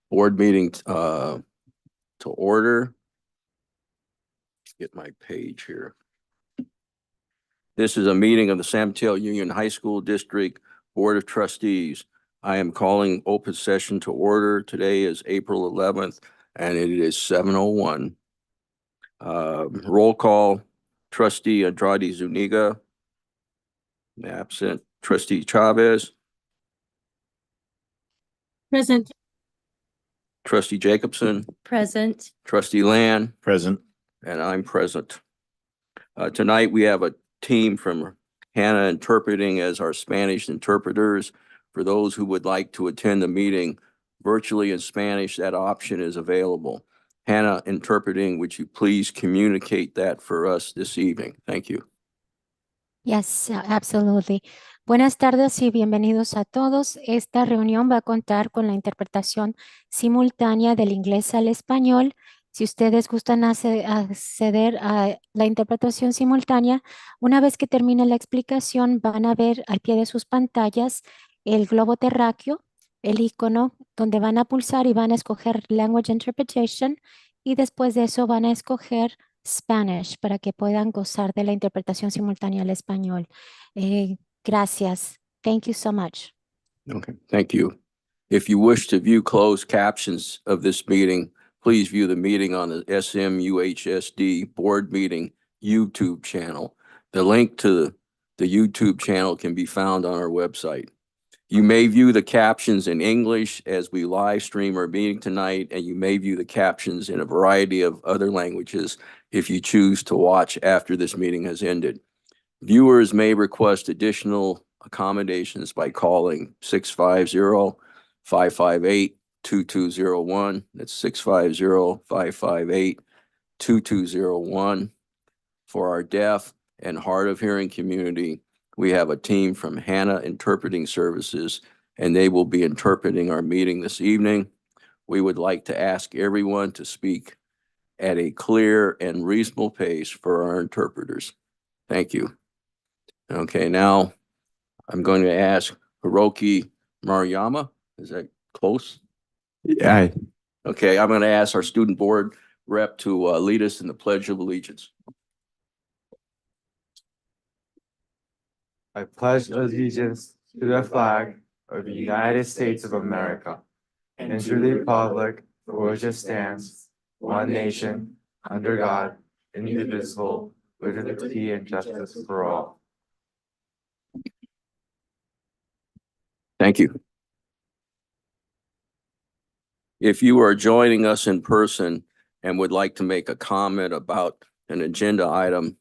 Board meeting to order. Get my page here. This is a meeting of the San Mateo Union High School District Board of Trustees. I am calling open session to order. Today is April 11th and it is 7:01. Roll call, Trustee Andrade Zuniga. Absent. Trustee Chavez. Present. Trustee Jacobson. Present. Trustee Land. Present. And I'm present. Tonight we have a team from Hannah Interpreting as our Spanish interpreters. For those who would like to attend the meeting virtually in Spanish, that option is available. Hannah Interpreting, would you please communicate that for us this evening? Thank you. Yes, absolutely. Buenas tardes y bienvenidos a todos. Esta reunión va a contar con la interpretación simultánea del inglés al español. Si ustedes gustan acceder a la interpretación simultánea, una vez que termine la explicación, van a ver al pie de sus pantallas el globo terráqueo, el icono donde van a pulsar y van a escoger Language Interpretation y después de eso van a escoger Spanish para que puedan gozar de la interpretación simultánea al español. Gracias. Thank you so much. Okay, thank you. If you wish to view closed captions of this meeting, please view the meeting on the SMUHSD board meeting YouTube channel. The link to the YouTube channel can be found on our website. You may view the captions in English as we live stream our meeting tonight, and you may view the captions in a variety of other languages if you choose to watch after this meeting has ended. Viewers may request additional accommodations by calling 650-558-2201. That's 650-558-2201. For our deaf and hard of hearing community, we have a team from Hannah Interpreting Services, and they will be interpreting our meeting this evening. We would like to ask everyone to speak at a clear and reasonable pace for our interpreters. Thank you. Okay, now I'm going to ask Hiroki Maruyama. Is that close? Yeah. Okay, I'm going to ask our student board rep to lead us in the Pledge of Allegiance. I pledge allegiance to the flag of the United States of America and to the republic for which it stands, one nation, under God, indivisible, with liberty and justice for all. Thank you. If you are joining us in person and would like to make a comment about an agenda item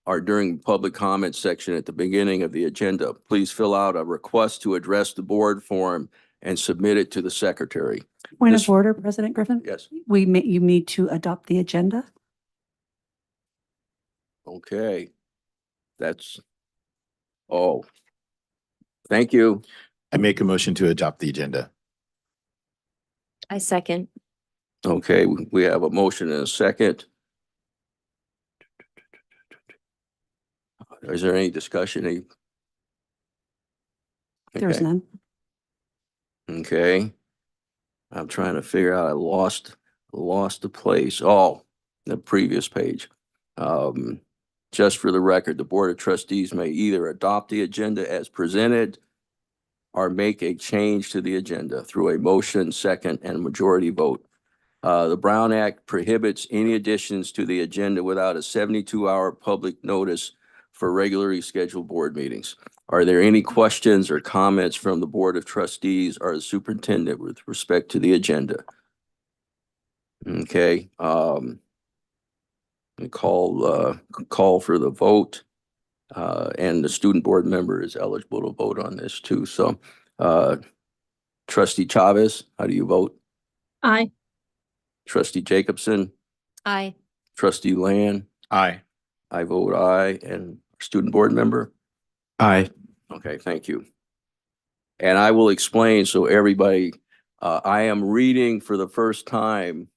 or during the public comment section at the beginning of the agenda, please fill out a request to address the board form and submit it to the secretary. Point of order, President Griffin. Yes. You need to adopt the agenda. Okay. Thank you. I make a motion to adopt the agenda. I second. Okay, we have a motion and a second. Is there any discussion? There's Okay. none. Okay. I'm trying to figure out, I lost the place. Oh, the previous page. Just for the record, the Board of Trustees may either adopt the agenda as presented or make a change to the agenda through a motion, second, and majority vote. The Brown Act prohibits any additions to the agenda without a 72-hour public notice for regularly scheduled board meetings. Are there any questions or comments from the Board of Trustees or the superintendent with respect to the agenda? Okay, we call for the vote, and the student board member is eligible to vote on this too. So, Trustee Chavez, how do you vote? Aye. Trustee Jacobson? Aye. Trustee Land? Aye. I vote aye. And student board member? Aye. Okay, thank you. And I will explain so everybody, I am reading for the first time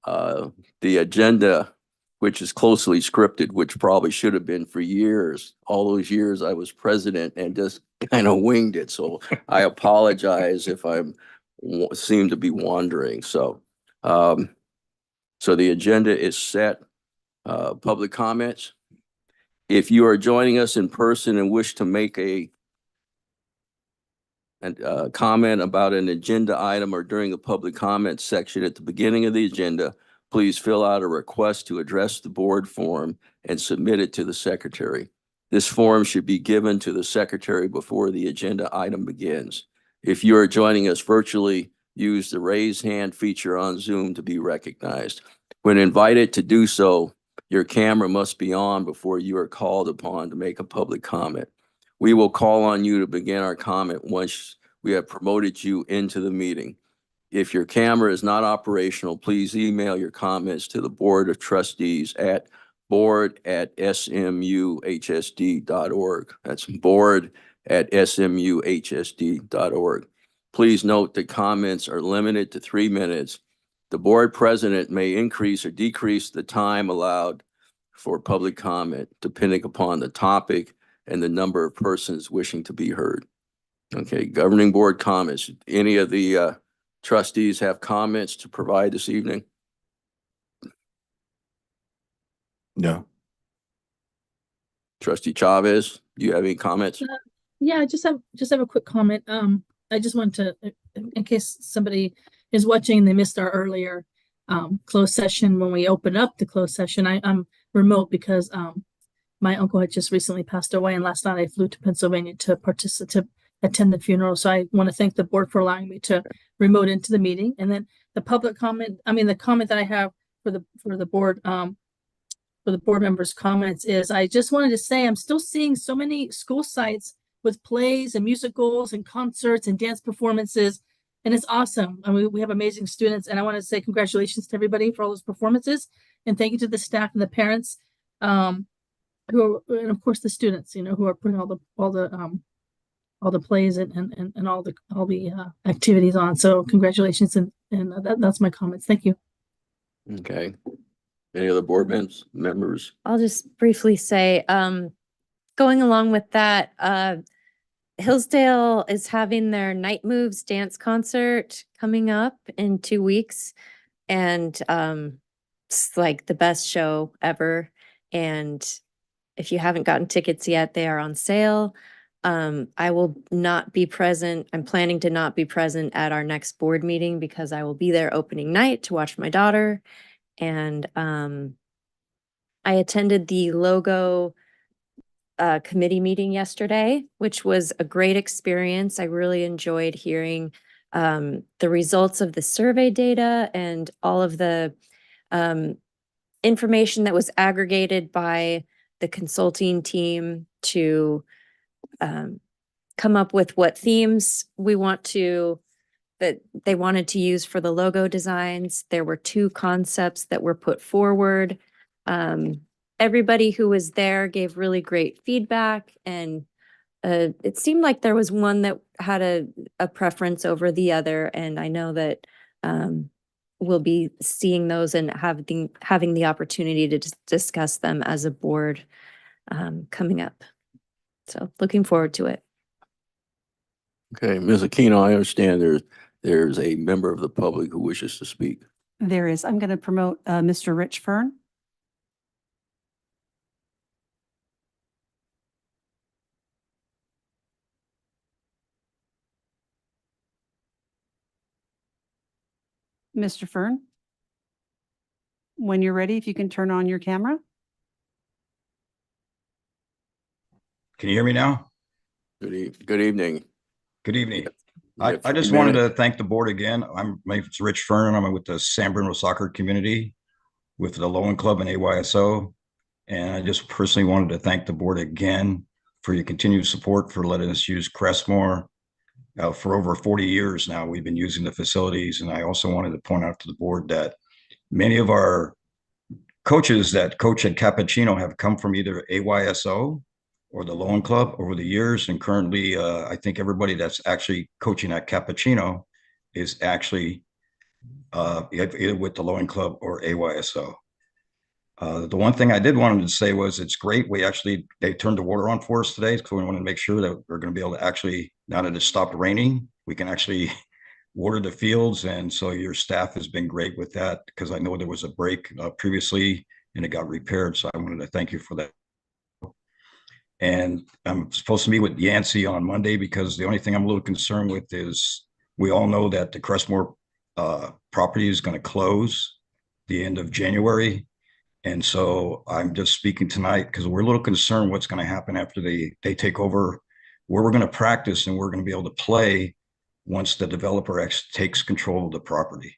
the agenda, which is closely scripted, which probably should have been for years. All those years I was president and just kind of winged it. So I apologize if I'm seem to be wandering. So the agenda is set. Public comments. If you are joining us in person and wish to make a comment about an agenda item or during the public comment section at the beginning of the agenda, please fill out a request to address the board form and submit it to the secretary. This form should be given to the secretary before the agenda item begins. If you are joining us virtually, use the raise hand feature on Zoom to be recognized. When invited to do so, your camera must be on before you are called upon to make a public comment. We will call on you to begin our comment once we have promoted you into the meeting. If your camera is not operational, please email your comments to the Board of Trustees at board@smuhsd.org. That's board@smuhsd.org. Please note that comments are limited to 3 minutes. The board president may increase or decrease the time allowed for public comment, depending upon the topic and the number of persons wishing to be heard. Okay, governing board comments. Any of the trustees have comments to provide this evening? No. Trustee Chavez, do you have any comments? Yeah, I just have a quick comment. I just want to, in case somebody is watching and they missed our earlier closed session, when we opened up the closed session, I'm remote because my uncle had just recently passed away, and last night I flew to Pennsylvania to attend the funeral. So I want to thank the board for allowing me to remote into the meeting. And then the public comment, the comment that I have for the board, for the board members' comments is, I just wanted to say I'm still seeing so many school sites with plays and musicals and concerts and dance performances, and it's awesome. I mean, we have amazing students, and I want to say congratulations to everybody for all those performances, and thank you to the staff and the parents, and of course the students, who are putting all the plays and all the activities on. So congratulations, and that's my comments. Thank you. Okay. Any other board members? I'll just briefly say, going along with that, Hillsdale is having their Night Moves dance concert coming up in 2 weeks. And it's like the best show ever. And if you haven't gotten tickets yet, they are on sale. I will not be present. I'm planning to not be present at our next board meeting because I will be there opening night to watch my daughter. And I attended the logo committee meeting yesterday, which was a great experience. I really enjoyed hearing the results of the survey data and all of the information that was aggregated by the consulting team to come up with what themes that they wanted to use for the logo designs. There were 2 concepts that were put forward. Everybody who was there gave really great feedback, and it seemed like there was one that had a preference over the other. And I know that we'll be seeing those and having the opportunity to discuss them as a board coming up. So looking forward to it. Okay, Ms. Aquino, I understand there's a member of the public who wishes to speak. There is. I'm going to promote Mr. Rich Fern. Mr. Fern, when you're ready, if you can turn on your camera. Can you hear me now? Good evening. Good evening. You have I just 3 wanted minutes. to thank the board again. My name's Rich Fern. I'm with the San Bruno Soccer Community with the Lowen Club and AYSO. And I just personally wanted to thank the board again for your continued support, for letting us use Crestmore. For over 40 years now, we've been using the facilities. And I also wanted to point out to the board that many of our coaches that coach at Cappuccino have come from either AYSO or the Lowen Club over the years. And currently, I think everybody that's actually coaching at Cappuccino is actually either with the Lowen Club or AYSO. The one thing I did want to say was it's great. They turned the water on for us today. So we wanted to make sure that we're going to be able to actually, now that it stopped raining, we can actually water the fields. And so your staff has been great with that because I know there was a break previously and it got repaired. So I wanted to thank you for that. And I'm supposed to meet with Yancey on Monday because the only thing I'm a little concerned with is we all know that the Crestmore property is going to close the end of January. And so I'm just speaking tonight because we're a little concerned what's going to happen after they take over, where we're going to practice and we're going to be able to play once the developer takes control of the property.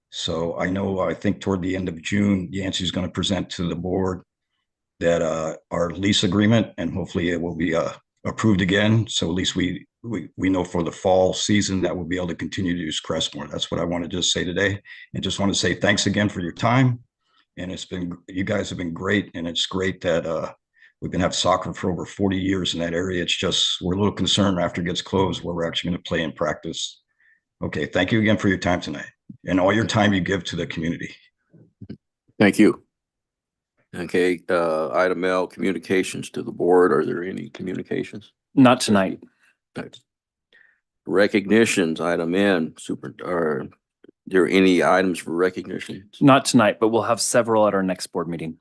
So I think toward the end of June, Yancey's going to present to the board that our lease agreement, and hopefully it will be approved again. So at least we know for the fall season that we'll be able to continue to use Crestmore. That's what I want to just say today. And just want to say thanks again for your time. And you guys have been great. And it's great that we've been having soccer for over 40 years in that area. It's just, we're a little concerned after it gets closed where we're actually going to play and practice. Okay. Thank you again for your time tonight and all your time you give to the community. Thank you. Okay, item L, communications to the board. Are there any communications? Not tonight. Recognitions, item N, are there any items for recognition? Not tonight, but we'll have several at our next board meeting.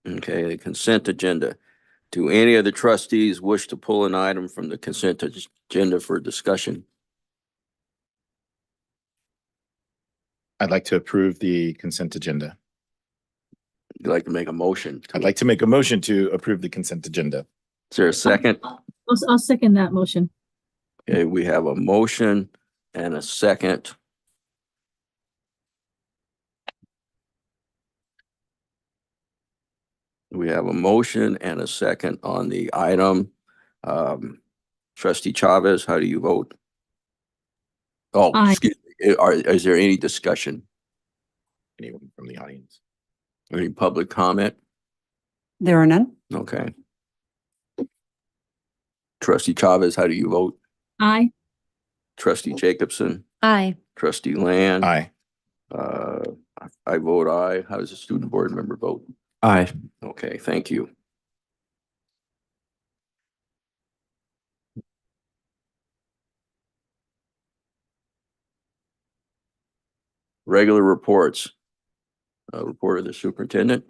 Okay, the consent agenda. Do any of the trustees wish to pull an item from the consent agenda for discussion? I'd like to approve the consent agenda. You'd like to make a motion? I'd like to make a motion to approve the consent agenda. Is there a second? I'll second that motion. Okay, we have a motion and a second. We have a motion and a second on the item. Trustee Chavez, how do you vote? Oh, Aye. excuse me. Is there any discussion? Anyone from the audience? Any public comment? There are none. Okay. Trustee Chavez, how do you vote? Aye. Trustee Jacobson? Aye. Trustee Land? Aye. I vote aye. How does the student board member vote? Aye. Okay, thank you. Regular reports. Report of the superintendent.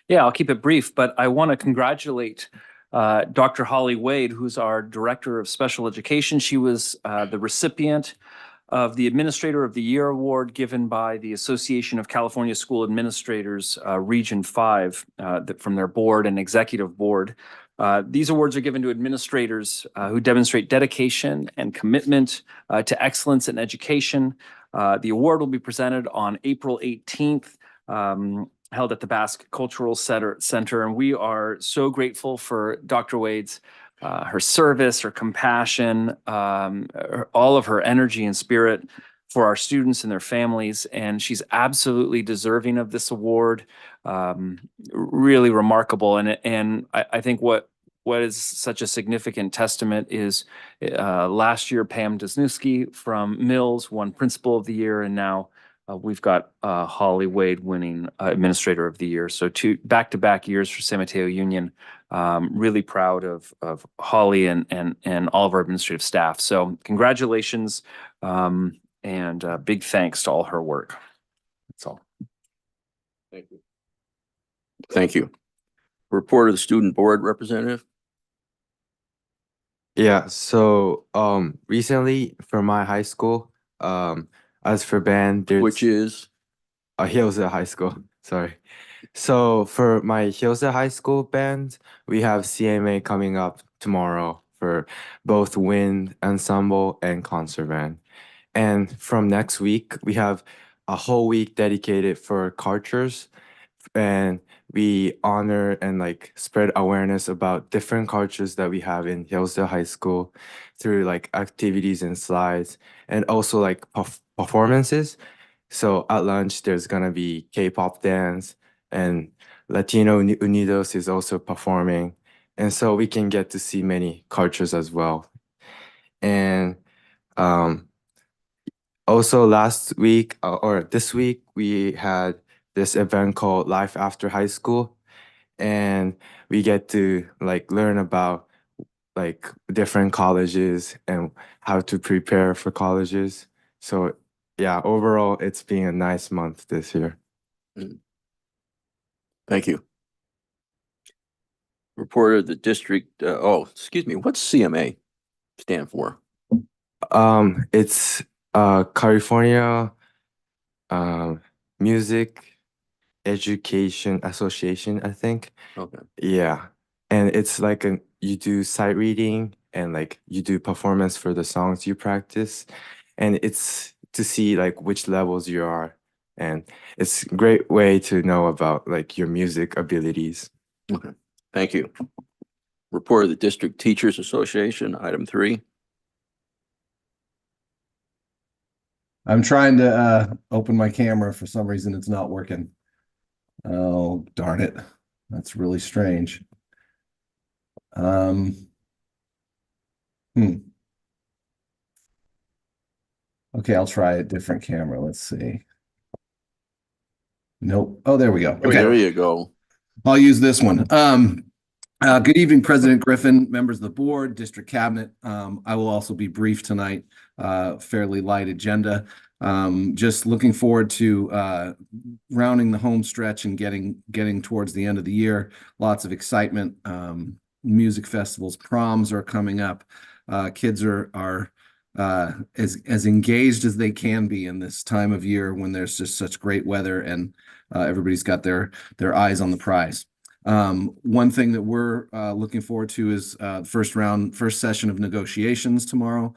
Yeah, I'll keep it brief, but I want to congratulate Dr. Holly Wade, who's our Director of Special Education. She was the recipient of the Administrator of the Year Award given by the Association of California School Administrators, Region 5, from their board and executive board. These awards are given to administrators who demonstrate dedication and commitment to excellence in education. The award will be presented on April 18th. Held at the Basque Cultural Center. And we are so grateful for Dr. Wade's, her service, her compassion, all of her energy and spirit for our students and their families. And she's absolutely deserving of this award. Really remarkable. And I think what is such a significant testament is last year, Pam Dusnewski from Mills won Principal of the Year, and now we've got Holly Wade winning Administrator of the Year. So two back-to-back years for San Mateo Union. Really proud of Holly and all of our administrative staff. So congratulations and big thanks to all her work. That's all. Thank you. Thank you. Report of the student board representative. Yeah, so recently for my high school, as for band, there's Which is? Hills High School. Sorry. So for my Hills High School band, we have CMA coming up tomorrow for both wind ensemble and concert band. And from next week, we have a whole week dedicated for cultures, and we honor and like spread awareness about different cultures that we have in Hillsdale High School through like activities and slides, and also like performances. So at lunch, there's gonna be K-pop dance, and Latino Unidos is also performing. And so we can get to see many cultures as well. And also last week or this week, we had this event called Life After High School. And we get to like learn about like different colleges and how to prepare for colleges. So yeah, overall, it's been a nice month this year. Thank you. Report of the district, excuse me, what's CMA stand for? It's California Music Education Association, I think. Okay. Yeah. And it's like you do sight reading and like you do performance for the songs you practice. And it's to see like which levels you are. And it's a great way to know about like your music abilities. Okay. Thank you. Report of the District Teachers Association, item 3. I'm trying to open my camera. For some reason, it's not working. Oh, darn it. That's really strange. Okay, I'll try a different camera. Let's see. Nope. Oh, there we go. Okay. There you go. I'll use this one. Good evening, President Griffin, members of the board, district cabinet. I will also be brief tonight, fairly light agenda. Just looking forward to rounding the home stretch and getting towards the end of the year. Lots of excitement. Music festivals, proms are coming up. Kids are as engaged as they can be in this time of year when there's just such great weather and everybody's got their eyes on the prize. One thing that we're looking forward to is first session of negotiations tomorrow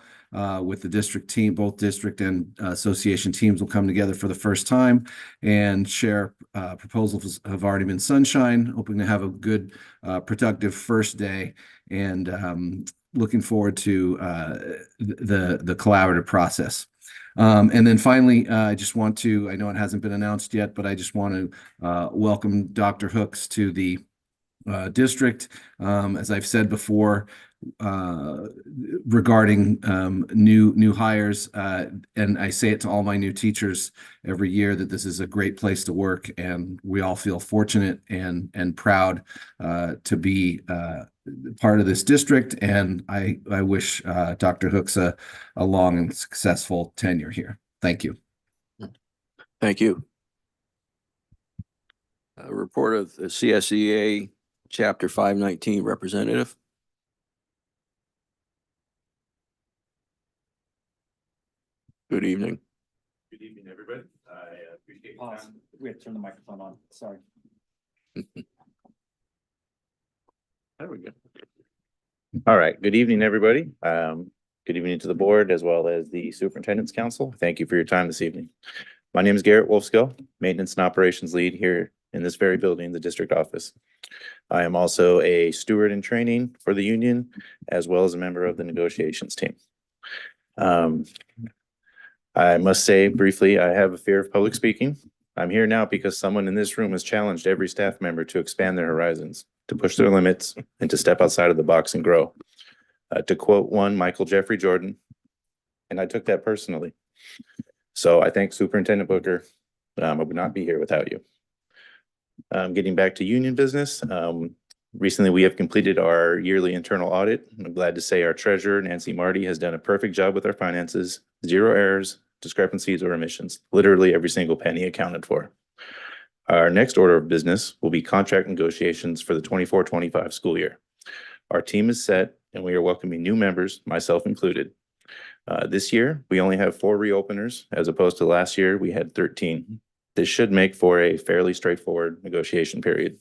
with the district team. Both district and association teams will come together for the first time and share proposals have already been sunshine, hoping to have a good, productive first day, and looking forward to the collaborative process. And then finally, I know it hasn't been announced yet, but I just want to welcome Dr. Hooks to the district. As I've said before, regarding new hires, and I say it to all my new teachers every year that this is a great place to work, and we all feel fortunate and proud to be part of this district. And I wish Dr. Hooks a long and successful tenure here. Thank you. Thank you. Report of the CSEA Chapter 519 representative. Good evening. Good evening, everybody. I appreciate your time. We have to turn the microphone on. Sorry. There we go. All right. Good evening, everybody. Good evening to the board as well as the Superintendent's Council. Thank you for your time this evening. My name is Garrett Wolfskill, Maintenance and Operations Lead here in this very building, the district office. I am also a steward in training for the union, as well as a member of the negotiations team. I must say briefly, I have a fear of public speaking. I'm here now because someone in this room has challenged every staff member to expand their horizons, to push their limits, and to step outside of the box and grow. To quote one, Michael Jeffrey Jordan, and I took that personally. So I thank Superintendent Booker. I would not be here without you. Getting back to union business, recently we have completed our yearly internal audit. I'm glad to say our treasurer, Nancy Marty, has done a perfect job with our finances, 0 errors, discrepancies, or omissions, literally every single penny accounted for. Our next order of business will be contract negotiations for the 24-25 school year. Our team is set and we are welcoming new members, myself included. This year, we only have 4 reopeners, as opposed to last year, we had 13. This should make for a fairly straightforward negotiation period.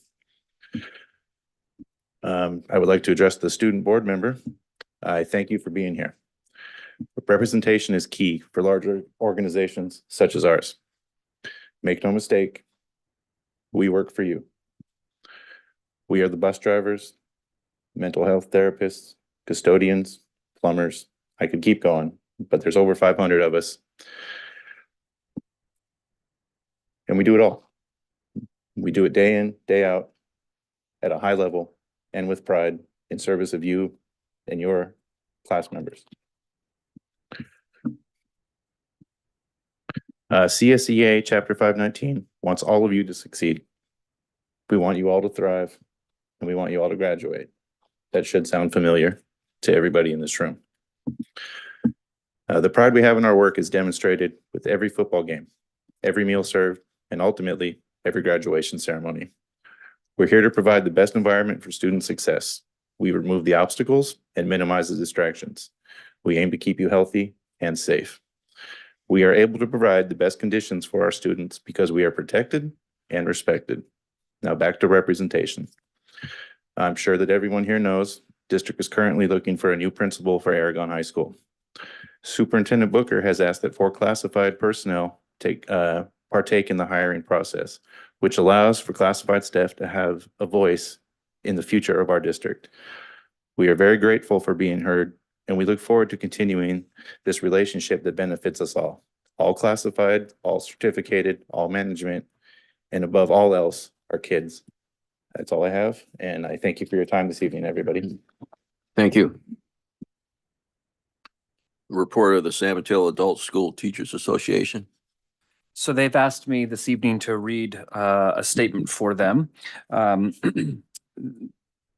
I would like to address the student board member. I thank you for being here. Representation is key for larger organizations such as ours. Make no mistake, we work for you. We are the bus drivers, mental health therapists, custodians, plumbers. I could keep going, but there's over 500 of us. And we do it all. We do it day in, day out, at a high level and with pride in service of you and your class members. CSEA Chapter 519 wants all of you to succeed. We want you all to thrive, and we want you all to graduate. That should sound familiar. to everybody in this room. The pride we have in our work is demonstrated with every football game, every meal served, and ultimately every graduation ceremony. We're here to provide the best environment for student success. We remove the obstacles and minimize the distractions. We aim to keep you healthy and safe. We are able to provide the best conditions for our students because we are protected and respected. Now back to representation. I'm sure that everyone here knows district is currently looking for a new principal for Aragon High School. Superintendent Booker has asked that 4 classified personnel partake in the hiring process, which allows for classified staff to have a voice in the future of our district. We are very grateful for being heard, and we look forward to continuing this relationship that benefits us all classified, all certificated, all management, and above all else, our kids. That's all I have, and I thank you for your time this evening, everybody. Thank you. Report of the San Mateo Adult School Teachers Association. So they've asked me this evening to read a statement for them.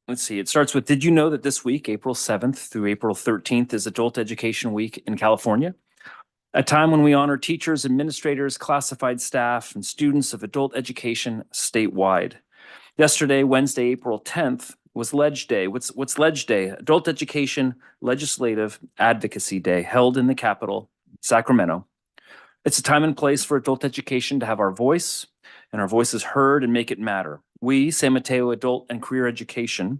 Let's see, it starts with, did you know that this week, April 7th through April 13th is Adult Education Week in California? A time when we honor teachers, administrators, classified staff, and students of adult education statewide. Yesterday, Wednesday, April 10th, was Ledge Day. What's Ledge Day? Adult Education Legislative Advocacy Day, held in the capital, Sacramento. It's a time and place for adult education to have our voice and our voices heard and make it matter. We, San Mateo Adult and Career Education,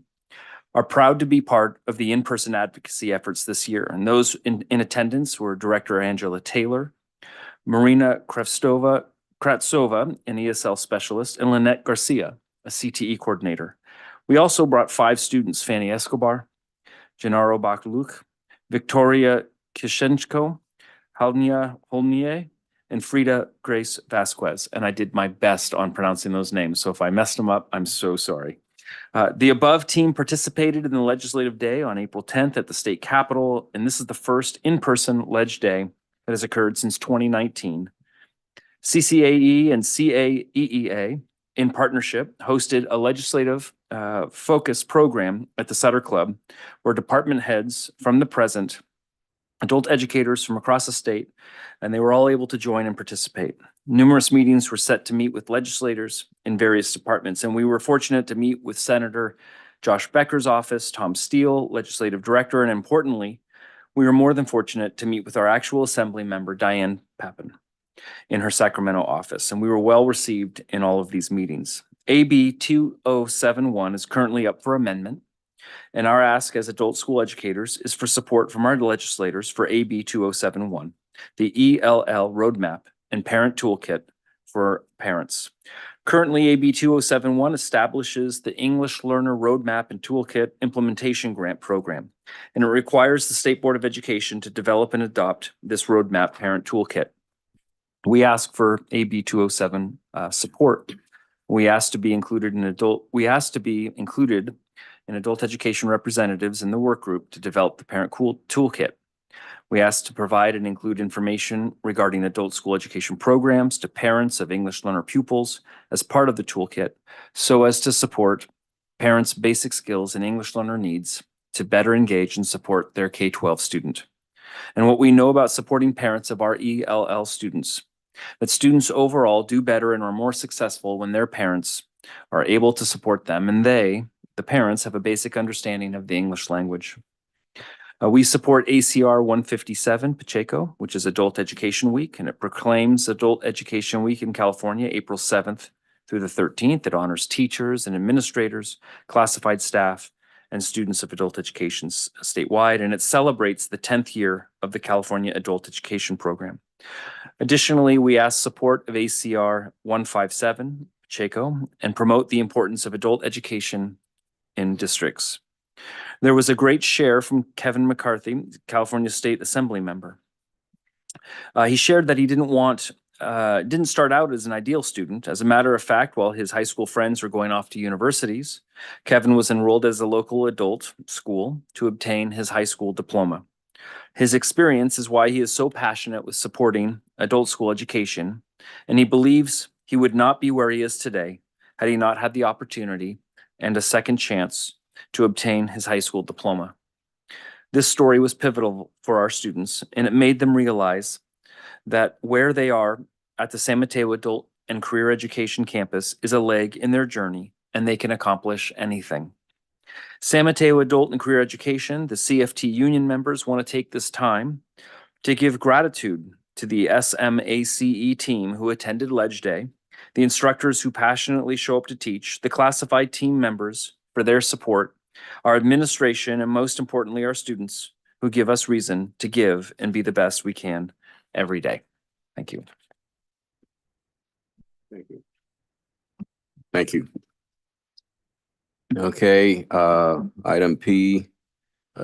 are proud to be part of the in-person advocacy efforts this year. And those in attendance were Director Angela Taylor, Marina Kratsova, an ESL specialist, and Lynette Garcia, a CTE coordinator. We also brought 5 students, Fanny Escobar, Gennaro Bakaluk, Victoria Kishenko, Halnia Holnier, and Frida Grace Vasquez. And I did my best on pronouncing those names. So if I messed them up, I'm so sorry. The above team participated in the Legislative Day on April 10th at the state capitol. And this is the first in-person Ledge Day that has occurred since 2019. CCAE and CAEEA in partnership hosted a legislative focus program at the Sutter Club where department heads from the present, adult educators from across the state, and they were all able to join and participate. Numerous meetings were set to meet with legislators in various departments, and we were fortunate to meet with Senator Josh Becker's office, Tom Steele, legislative director, and importantly, we were more than fortunate to meet with our actual assembly member, Diane Papin, in her Sacramento office, and we were well received in all of these meetings. AB 2071 is currently up for amendment, and our ask as adult school educators is for support from our legislators for AB 2071, the ELL Roadmap and Parent Toolkit for Parents. Currently, AB 2071 establishes the English Learner Roadmap and Toolkit Implementation Grant Program, and it requires the State Board of Education to develop and adopt this Roadmap Parent Toolkit. We ask for AB 207 support. We ask to be included in adult education representatives in the work group to develop the Parent Toolkit. We ask to provide and include information regarding adult school education programs to parents of English learner pupils as part of the toolkit, so as to support parents' basic skills and English learner needs to better engage and support their K-12 student. And what we know about supporting parents of our ELL students, that students overall do better and are more successful when their parents are able to support them, and they, the parents, have a basic understanding of the English language. We support ACR 157 Pacheco, which is Adult Education Week, and it proclaims Adult Education Week in California, April 7th through the 13th. It honors teachers and administrators, classified staff, and students of adult education statewide, and it celebrates the 10th year of the California Adult Education Program. Additionally, we ask support of ACR 157 Pacheco and promote the importance of adult education in districts. There was a great share from Kevin McCarthy, California State Assembly member. He shared that he didn't start out as an ideal student. As a matter of fact, while his high school friends were going off to universities, Kevin was enrolled as a local adult school to obtain his high school diploma. His experience is why he is so passionate with supporting adult school education, and he believes he would not be where he is today had he not had the opportunity and a second chance to obtain his high school diploma. This story was pivotal for our students, and it made them realize that where they are at the San Mateo Adult and Career Education Campus is a leg in their journey, and they can accomplish anything. San Mateo Adult and Career Education, the CFT union members, want to take this time to give gratitude to the SMACE team who attended Ledge Day, the instructors who passionately show up to teach, the classified team members for their support, our administration, and most importantly, our students who give us reason to give and be the best we can every day. Thank you. Thank you. Thank you. Okay, item P,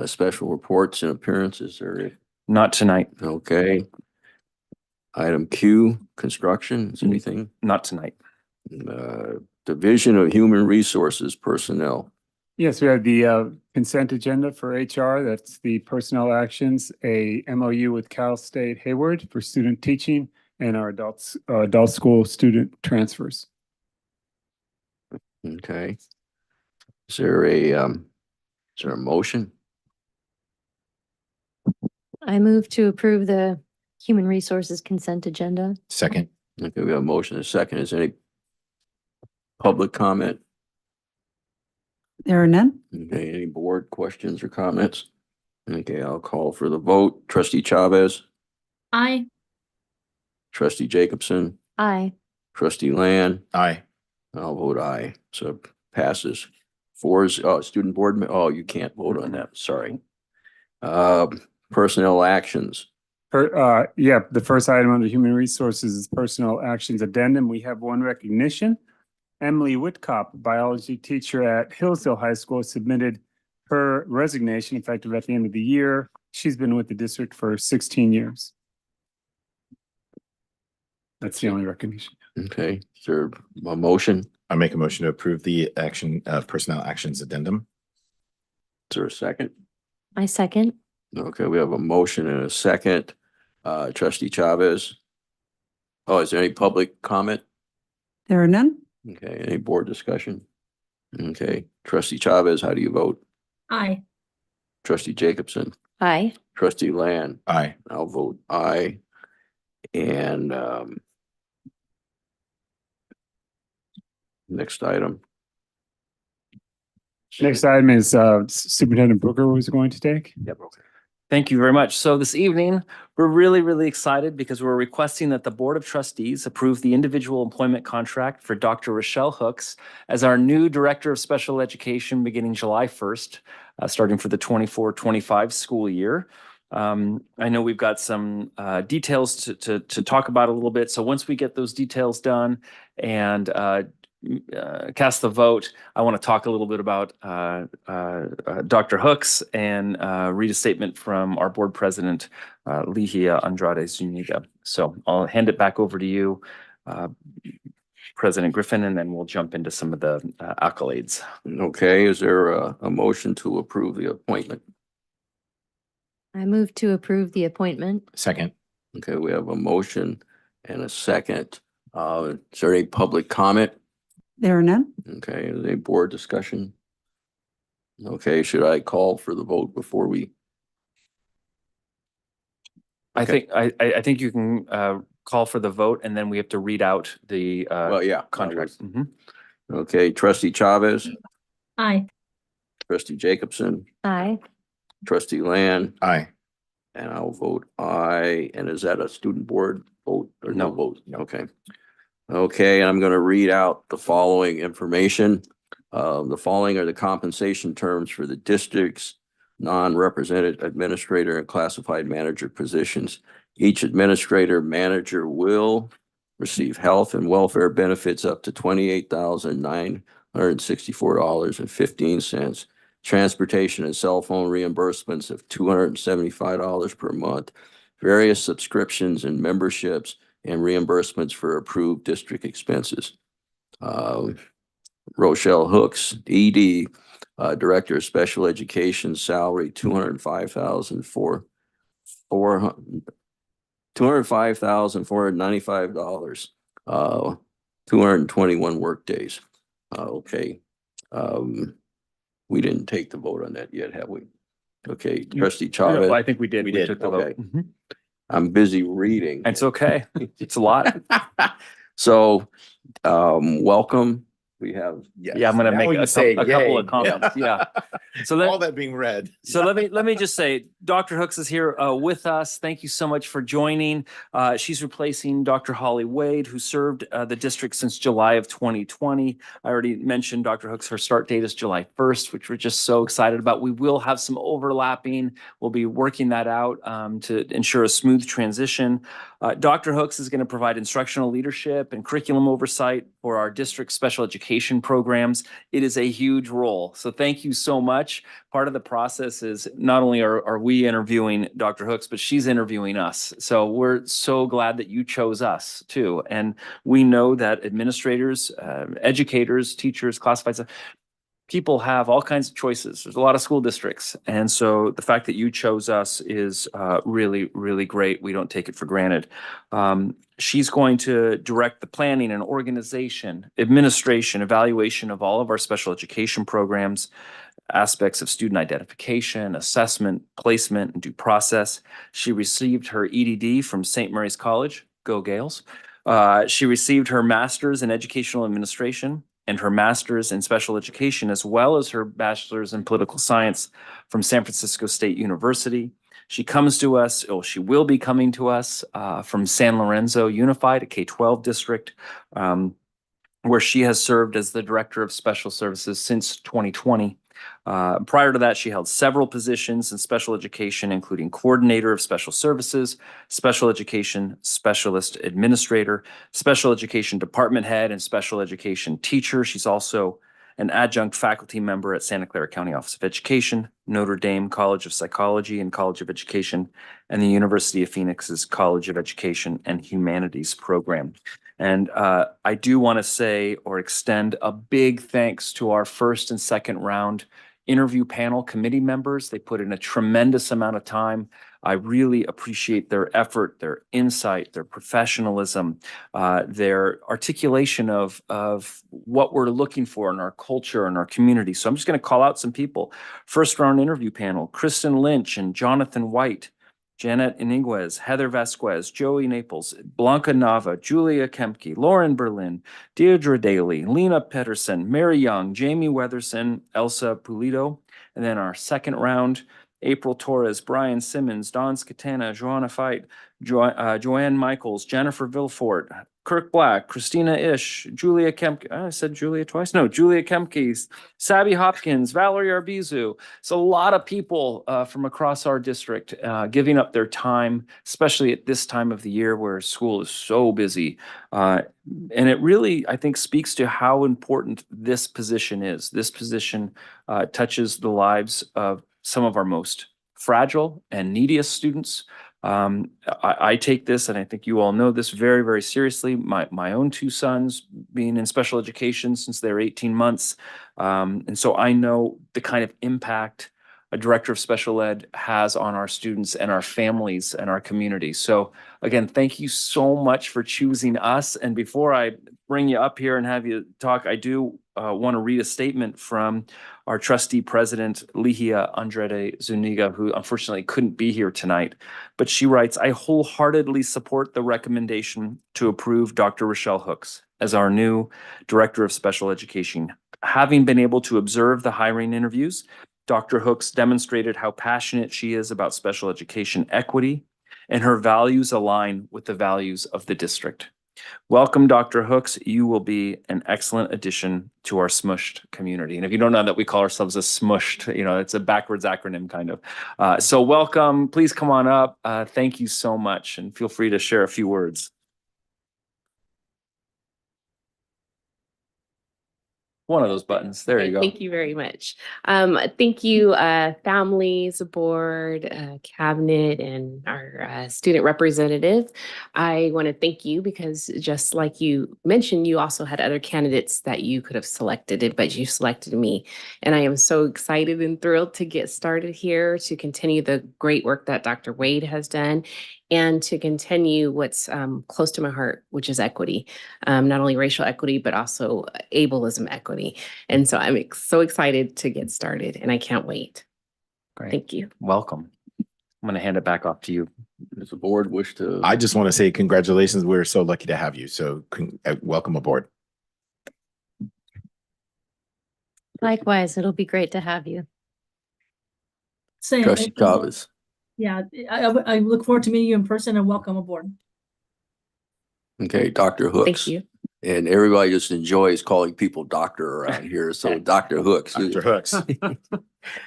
special reports and appearances are, Not tonight. okay. Item Q, construction, is anything? Not tonight. Division of Human Resources Personnel. Yes, we have the consent agenda for HR. That's the personnel actions, a MOU with Cal State Hayward for student teaching, and our adult school student transfers. Okay. Is there a motion? I move to approve the Human Resources Consent Agenda. Second. Okay, we have a motion and a second. Is there any public comment? There are none? Okay, any board questions or comments? Okay, I'll call for the vote. Trustee Chavez, Aye. trustee Jacobson, Aye. trustee Land, Aye. I'll vote aye. So passes. Student board, you can't vote on that, sorry. Personnel actions. The first item under Human Resources is Personnel Actions Addendum. We have one recognition. Emily Whitcop, biology teacher at Hillsdale High School, submitted her resignation effective at the end of the year. She's been with the district for 16 years. That's the only recognition. Okay, is there a motion? I make a motion to approve the personnel actions addendum. Is there a second? I second. Okay, we have a motion and a second. Trustee Chavez. Oh, is there any public comment? There are none? Okay, any board discussion? Okay, trustee Chavez, how do you vote? Aye. Trustee Jacobson, Aye. trustee Land, Aye. I'll vote aye. And next item. Next item is Superintendent Booker was going to take. Yep, okay. Thank you very much. So this evening, we're really excited because we're requesting that the Board of Trustees approve the individual employment contract for Dr. Rochelle Hooks as our new Director of Special Education beginning July 1st, starting for the 24-25 school year. I know we've got some details to talk about a little bit. So once we get those details done and cast the vote, I want to talk a little bit about Dr. Hooks and read a statement from our board president, Ligia Andrade Zuniga. So I'll hand it back over to you, President Griffin, and then we'll jump into some of the accolades. Okay, is there a motion to approve the appointment? I move to approve the appointment. Second. Okay, we have a motion and a second. Is there any public comment? There are none? Okay, is there any board discussion? Okay, should I call for the vote before we? I think you can call for the vote, and then we have to read out the Well, yeah. contract. Mhm. Okay, trustee Chavez, Aye. trustee Jacobson, Aye. trustee Land, Aye. and I'll vote aye. And is that a student board vote or no No. vote? Okay. Okay, I'm going to read out the following information. The following are the compensation terms for the district's non-represented administrator and classified manager positions. Each administrator manager will receive health and welfare benefits up to $28,964.15. Transportation and cell phone reimbursements of $275 per month. Various subscriptions and memberships and reimbursements for approved district expenses. Rochelle Hooks, ED, Director of Special Education, salary $205,495, 221 work days. Okay. We didn't take the vote on that yet, have we? Okay, trustee Well, I Chavez, think we did. We We did, took the okay. vote. Mhm. I'm busy reading. It's okay. It's a lot. So, welcome. We have, Yeah, I'm gonna Now make we a can say couple yay. of comments. Yeah. So All that, that being read. so let me just say, Dr. Hooks is here with us. Thank you so much for joining. She's replacing Dr. Holly Wade, who served the district since July of 2020. I already mentioned Dr. Hooks, her start date is July 1st, which we're just so excited about. We will have some overlapping. We'll be working that out to ensure a smooth transition. Dr. Hooks is going to provide instructional leadership and curriculum oversight for our district special education programs. It is a huge role. So thank you so much. Part of the process is not only are we interviewing Dr. Hooks, but she's interviewing us. So we're so glad that you chose us too. And we know that administrators, educators, teachers, classified staff, people have all kinds of choices. There's a lot of school districts. And so the fact that you chose us is really, really great. We don't take it for granted. She's going to direct the planning and organization, administration, evaluation of all of our special education programs, aspects of student identification, assessment, placement, and due process. She received her EDD from St. Mary's College. Go Gales. She received her master's in educational administration and her master's in special education, as well as her bachelor's in political science from San Francisco State University. She comes to us, or she will be coming to us from San Lorenzo Unified, a K-12 district, where she has served as the Director of Special Services since 2020. Prior to that, she held several positions in special education, including Coordinator of Special Services, Special Education Specialist Administrator, Special Education Department Head, and Special Education Teacher. She's also an adjunct faculty member at Santa Clara County Office of Education, Notre Dame College of Psychology and College of Education, and the University of Phoenix's College of Education and Humanities program. And I do want to say or extend a big thanks to our first and second round interview panel committee members. They put in a tremendous amount of time. I really appreciate their effort, their insight, their professionalism, their articulation of what we're looking for in our culture and our community. So I'm just going to call out some people. First round interview panel, Kristen Lynch and Jonathan White, Janet Iniguez, Heather Vasquez, Joey Naples, Blanca Nava, Julia Kemke, Lauren Berlin, Deirdre Daly, Lena Pedersen, Mary Young, Jamie Weatherson, Elsa Pulido. And then our second round, April Torres, Brian Simmons, Don Scatana, Joanna Fight, Joanne Michaels, Jennifer Villefort, Kirk Black, Christina Ish, Julia Kemke. I said Julia twice. No, Julia Kemke, Sabby Hopkins, Valerie Arbizu. It's a lot of people from across our district giving up their time, especially at this time of the year where school is so busy. And it really, I think, speaks to how important this position is. This position touches the lives of some of our most fragile and neediest students. I take this, and I think you all know this, very, very seriously. My own two sons being in special education since they're 18 months. And so I know the kind of impact a director of special ed has on our students and our families and our community. So again, thank you so much for choosing us. And before I bring you up here and have you talk, I do want to read a statement from our trustee president, Lihia Andrade Zuniga, who unfortunately couldn't be here tonight. But she writes, I wholeheartedly support the recommendation to approve Dr. Rochelle Hooks as our new director of special education. Having been able to observe the hiring interviews, Dr. Hooks demonstrated how passionate she is about special education equity, and her values align with the values of the district. Welcome, Dr. Hooks. You will be an excellent addition to our SMUHSD community. And if you don't know that, we call ourselves a SMUHSD, it's a backwards acronym kind of. So welcome, please come on up. Thank you so much, and feel free to share a few words. One of those buttons. There you go. Thank you very much. Thank you, families, board, cabinet, and our student representative. I want to thank you because just like you mentioned, you also had other candidates that you could have selected, but you selected me. And I am so excited and thrilled to get started here, to continue the great work that Dr. Wade has done, and to continue what's close to my heart, which is equity, not only racial equity, but also ableism equity. And so I'm so excited to get started, and I can't wait. Great. Thank you. Welcome. I'm going to hand it back off to you. Does the board wish to? I just want to say congratulations. We're so lucky to have you. So welcome aboard. Likewise, it'll be great to have you. Same. Trustee Chavez. Yeah, I look forward to meeting you in person and welcome aboard. Okay, Dr. Hooks. Thank you. And everybody just enjoys calling people doctor around here. So Dr. Hooks. Dr. Hooks.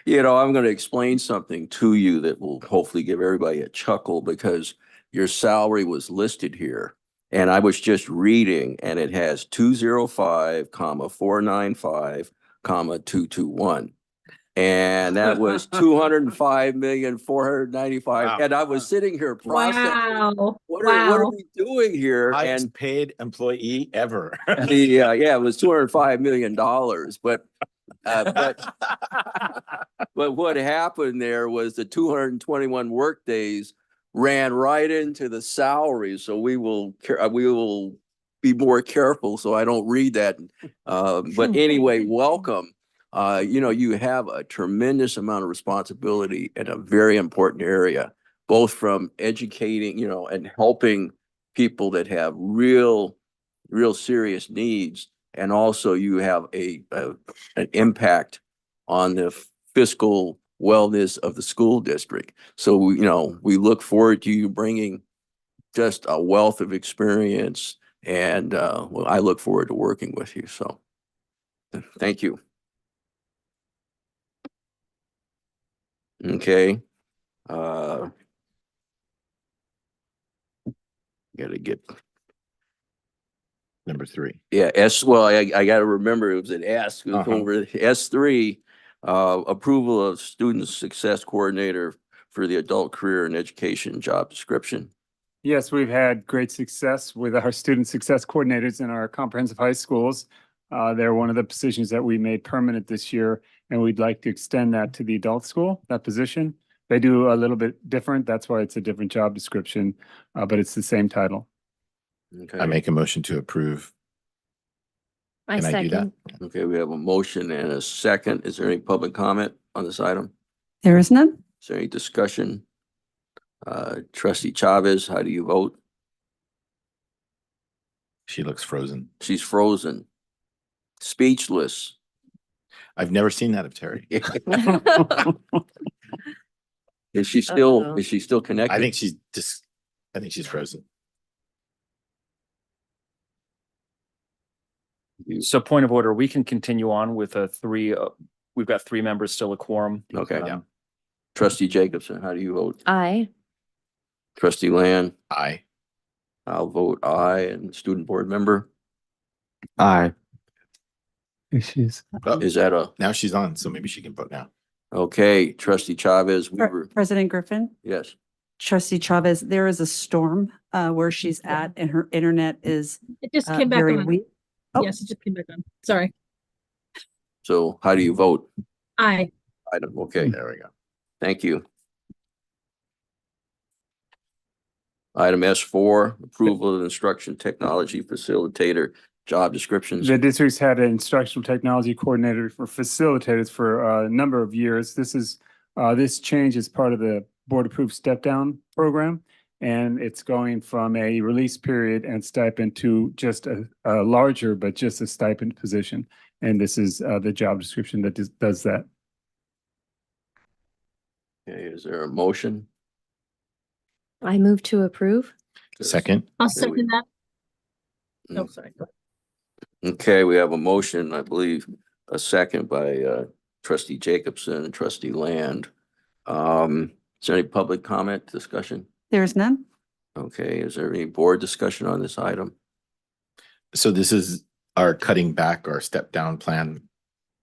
You know, I'm going to explain something to you that will hopefully give everybody a chuckle because your salary was listed here. And I was just reading and it has 205, 495, 221. And that was 205,495,000. Wow. And I was sitting here processing, Wow. what are we doing here? Highest And paid employee ever. yeah, it was $205 million. But what happened there was the 221 work days ran right into the salary. So we will be more careful so I don't read that. But anyway, welcome. You know, you have a tremendous amount of responsibility in a very important area, both from educating, you know, and helping people that have real serious needs. And also you have an impact on the fiscal wellness of the school district. So, you know, we look forward to you bringing just a wealth of experience. And well, I look forward to working with you. So thank you. Okay. Gotta get Number 3. Yeah, well, I got to remember it was an S. It was Uh-huh. over S3, approval of student success coordinator for the adult career and education job description. Yes, we've had great success with our student success coordinators in our comprehensive high schools. They're one of the positions that we made permanent this year, and we'd like to extend that to the adult school, that position. They do a little bit different. That's why it's a different job description, but it's the same title. Okay. I make a motion to approve. I Can I do that? second. Okay, we have a motion and a second. Is there any public comment on this item? There is none. Is there any discussion? Trustee Chavez, how do you vote? She looks frozen. She's frozen, speechless. I've never seen that of Terry. Is she still, Uh-oh. is she still connected? I think she's frozen. So point of order, we can continue on with we've got 3 members, still a quorum. Okay. Yeah. Trustee Jacobson, how do you vote? Aye. Trustee Land? Aye. I'll vote aye. And student board member? Aye. She's Oh, Is that a, now she's on, so maybe she can vote now. okay, Trustee Chavez, we were, President Griffin, yes. Trustee Chavez, there is a storm where she's at and her internet is It just came back very on. weak. Oh. Yes, it just came back on. Sorry. So how do you vote? Aye. Item, okay, There we go. thank you. Item S4, approval of instruction technology facilitator job descriptions. The district's had an instructional technology coordinator for facilitators for a number of years. This change is part of the board approved step down program. And it's going from a release period and stipend to just a larger, but just a stipend position. And this is the job description that does that. Okay, is there a motion? I move to approve. Second. I'll There we- second that. Mm. Oh, sorry. Go ahead. Okay, we have a motion, I believe, a second by trustee Jacobson and trustee Land. Is there any public comment discussion? There is none. Okay, is there any board discussion on this item? So this is our cutting back our step down plan.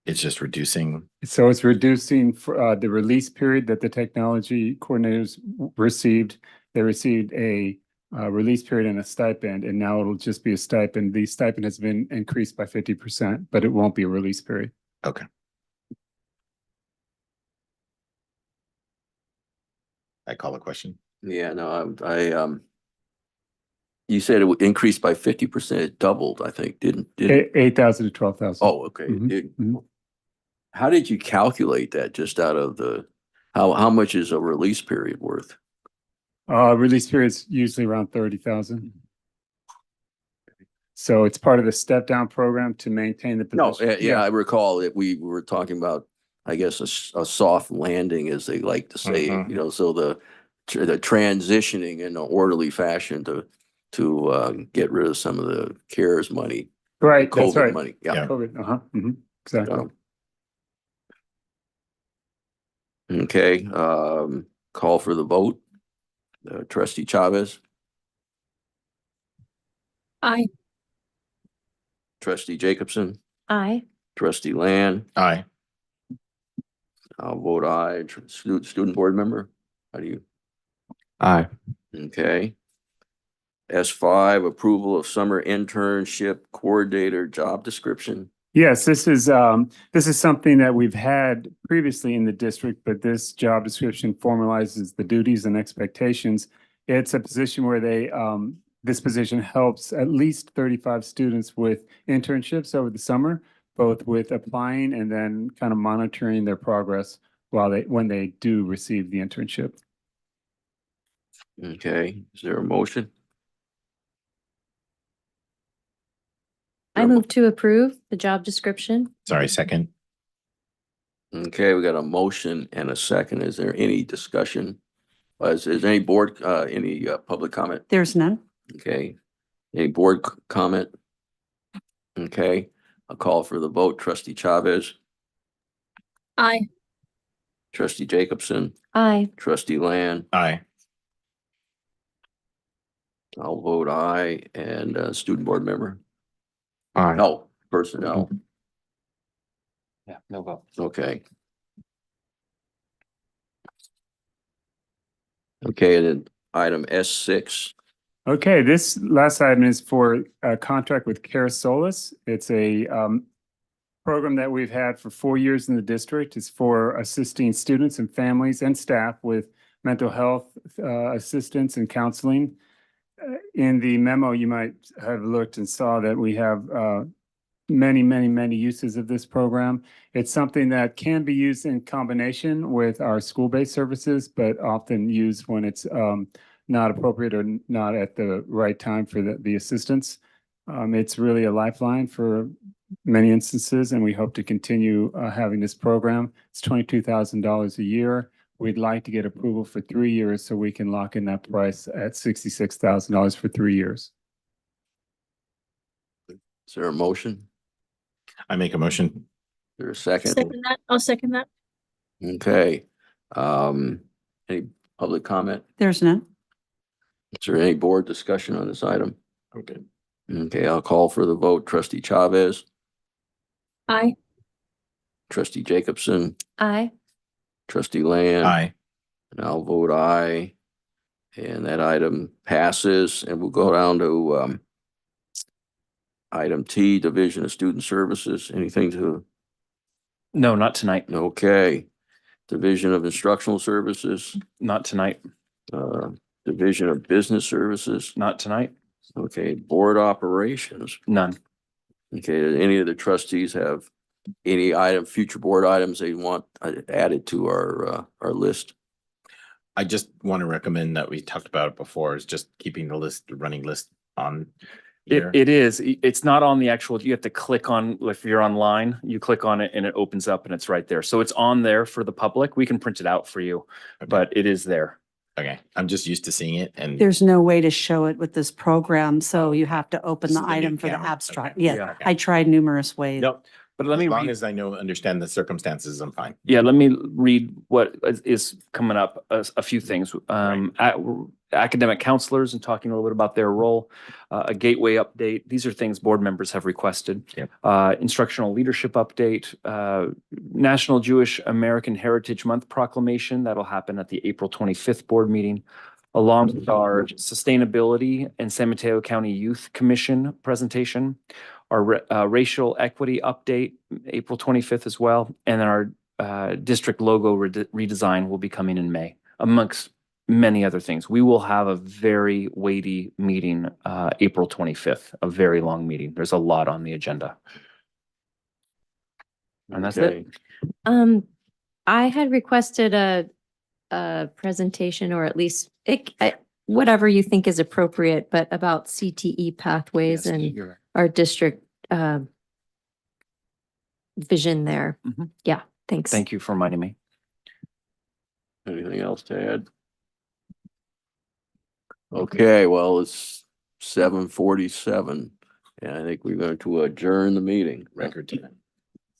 It's just reducing. So it's reducing the release period that the technology coordinators received. They received a release period and a stipend, and now it'll just be a stipend. The stipend has been increased by 50%, but it won't be a release period. Okay. I call a question. Yeah, no, you said it would increase by 50%. It doubled, I think, didn't? 8,000 to 12,000. Oh, okay. Mhm, mhm. How did you calculate that? Just out of the How much is a release period worth? Release period's usually around 30,000. So it's part of the step down program to maintain the No, position. yeah, I recall that we were talking about, I guess, a soft landing, as they like to say, Mhm. you know, so the transitioning in an orderly fashion to get rid of some of the CARES money, Right, that's COVID right. money. Yeah. COVID, exactly. Um, Okay, call for the vote. Trustee Chavez, Aye. trustee Jacobson, Aye. trustee Land, Aye. I'll vote aye. Student board member, how do you? Aye. Okay. S5, approval of summer internship coordinator job description. Yes, this is something that we've had previously in the district, but this job description formalizes the duties and expectations. It's a position where this position helps at least 35 students with internships over the summer, both with applying and then kind of monitoring their progress when they do receive the internship. Okay, is there a motion? I move to approve the job description. Sorry, second. Okay, we got a motion and a second. Is there any discussion? Is there any board, any public comment? There's none. Okay, any board comment? Okay, I'll call for the vote. Trustee Chavez, Aye. trustee Jacobson, Aye. trustee Land, Aye. I'll vote aye, and student board member? Aye. No, personnel. Yeah, no vote. Okay. Okay, and then item S6. Okay, this last item is for a contract with Care Solis. It's a program that we've had for 4 years in the district. It's for assisting students and families and staff with mental health assistance and counseling. In the memo, you might have looked and saw that we have many uses of this program. It's something that can be used in combination with our school-based services, but often used when it's not appropriate or not at the right time for the assistance. It's really a lifeline for many instances, and we hope to continue having this program. It's $22,000 a year. We'd like to get approval for 3 years so we can lock in that price at $66,000 for 3 years. Is there a motion? I make a motion. Is there a second? Second that. I'll second that. Okay. Any public comment? There's none. Is there any board discussion on this item? Okay. Okay, I'll call for the vote. Trustee Chavez, Aye. trustee Jacobson, Aye. trustee Land. Aye. And I'll vote aye. And that item passes, and we'll go down to item T, Division of Student Services. Anything to? No, not tonight. Okay. Division of Instructional Services, Not tonight. Division of Business Services. Not tonight. Okay, Board Operations. None. Okay, do any of the trustees have any future board items they want added to our list? I just want to recommend that we talked about it before, is just keeping the running list on here. It is. It's not on the actual, you have to click on, if you're online, you click on it and it opens up and it's right there. So it's on there for the public. We can print it out for you, Okay. but it is there. Okay, I'm just used to seeing it and. There's no way to show it with this program, so you have to open This the is the new item for the camera. abstract. Okay. Yeah, Yeah. I tried numerous ways. Nope. But let As me long read, as I understand the circumstances, I'm fine. yeah, let me read what is coming up, a few things. Academic counselors and talking a little bit about their role, a gateway update. These are things board members have requested. Yep. Instructional leadership update, National Jewish American Heritage Month proclamation. That'll happen at the April 25th board meeting, along with our sustainability and San Mateo County Youth Commission presentation, our racial equity update, April 25th as well, and then our district logo redesign will be coming in May, amongst many other things. We will have a very weighty meeting, April 25th, a very long meeting. There's a lot on the agenda. And that's it. Okay. I had requested a presentation, or at least whatever you think is appropriate, but about CTE pathways Yes, and you're right. our district vision there. Mhm. Yeah, thanks. Thank you for reminding me. Anything else to add? Okay, well, it's 7:47, and I think we're going to adjourn the meeting. Record time.